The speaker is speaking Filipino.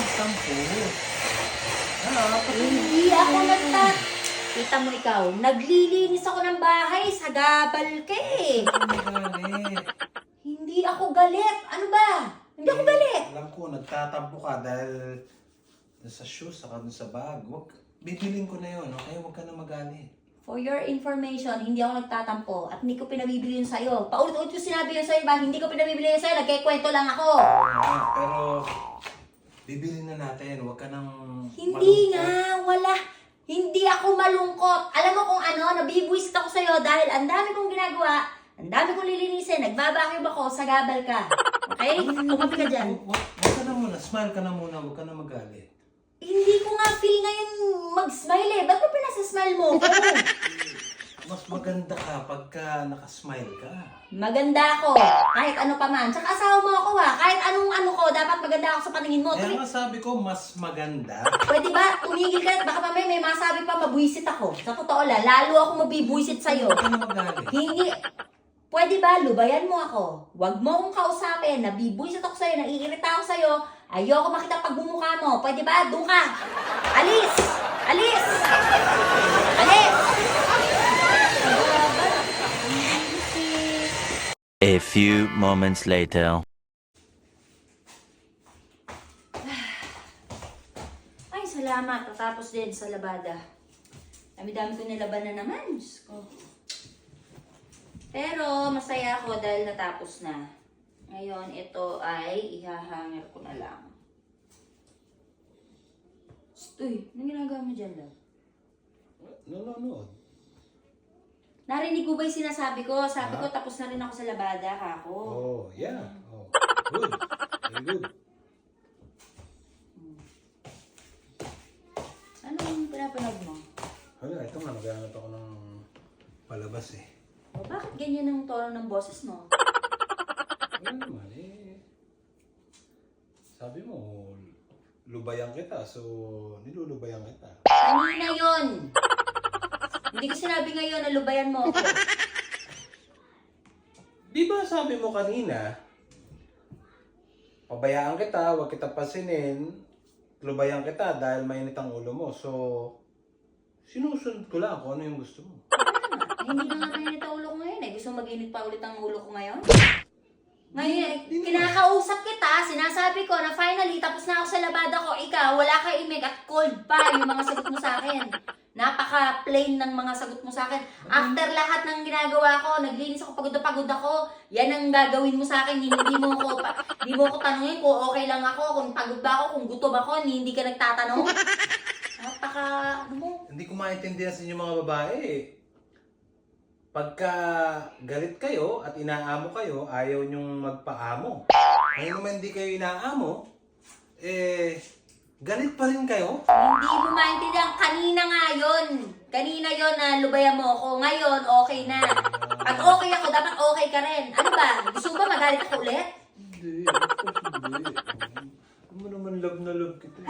magtampo. Hindi ako Kita mo ikaw, naglilinis ako ng bahay, sagabal ka eh. Galit. Hindi ako galit. Ano ba? Hindi ako galit. Alam ko, nagtatampo ka dahil sa shoes, saka dun sa bag. Bibiling ko na yun, okay? Huwag ka na magalit. For your information, hindi ako nagtatampo at hindi ko pinabibili yun sa'yo. Paulit-ulit ko sinabi yun sa'yo ba? Hindi ko pinabibili yun sa'yo, nagkikwento lang ako. Pero, bibili na natin. Huwag ka nang Hindi malungkot. nga, wala. Hindi ako malungkot. Alam mo kung ano, nabibwisit ako sa'yo dahil ang dami kong ginagawa, ang dami kong lilinisin, nagbabacuum ako, sagabal ka. Okay? Tumabi ka dyan. Huwag ka na muna. Smile ka na muna. Huwag ka na magalit. Hindi ko nga feel ngayon mag-smile eh. Ba't mo pinasa-smile mo? Mas maganda ka pagka nakasmile ka. Maganda ako. Kahit ano pa man. Tsaka asawa mo ako ha. Kahit anong ano ko, dapat maganda ako sa paningin mo. Kaya nga sabi ko, mas maganda. Pwede ba? Tumigil ka at baka mamaya may masabi pa mabwisit ako. Sa totoo lang, lalo ako mabibwisit sa'yo. Huwag ka na magalit. Hindi. Pwede ba? Lubayan mo ako. Huwag mo akong kausapin. Nabibwisit ako sa'yo. Naiirita ako sa'yo. Ayoko makita pagbumukha mo. Pwede ba? Doon ka. Alis! Alis! Alis! A few moments later. Ay, salamat. Tatapos din sa labada. Dami-dami ko nilaban na naman. Diyos ko. Pero masaya ako dahil natapos na. Ngayon, ito ay ihahanger ko na lang. Uy, anong ginagawa mo dyan, love? Nanonood. Narinig ko ba yung sinasabi ko? Sabi ko, tapos na rin ako sa labada, kako. Oh, yeah. Oh, good. Very good. Anong pinapanood mo? Hala, ito nga. Maghanap ako ng palabas eh. O, bakit ganyan ang tono ng boses mo? Ano naman eh. Sabi mo, lubayan kita. So, nilulubayan kita. Kanina yun! Hindi ko sinabi ngayon na lubayan mo ako. Di ba sabi mo kanina, pabayaan kita, huwag kita pasinin, lubayan kita dahil mainit ang ulo mo. So, sinusunod ko lang kung ano yung gusto mo. Hindi na nga mainit ang ulo ko ngayon eh. Gusto mo mag-init pa ulit ang ulo ko ngayon? Ngayon, kinakausap kita, sinasabi ko na finally, tapos na ako sa labada ko, ikaw, wala ka imig at cold pa yung mga sagot mo sa akin. Napaka-plain ng mga sagot mo sa akin. After lahat ng ginagawa ko, naglinis ako, pagod na pagod ako, yan ang gagawin mo sa akin. Hindi mo ko tanungin kung okay lang ako, kung pagod ba ako, kung gutom ako, hindi ka nagtatanong. Ano mo? Hindi ko maintindihan sa inyo mga babae eh. Pagka galit kayo at inaamo kayo, ayaw nyong magpaamo. Ngayon naman hindi kayo inaamo, galit pa rin kayo. Hindi mo maintindihan. Kanina nga yun. Kanina yun na lubayan mo ako. Ngayon, okay na. Pag okay ako, dapat okay ka rin. Ano ba? Gusto mo ba magalit ako ulit? Hindi, of course hindi. Ano naman love na love kita.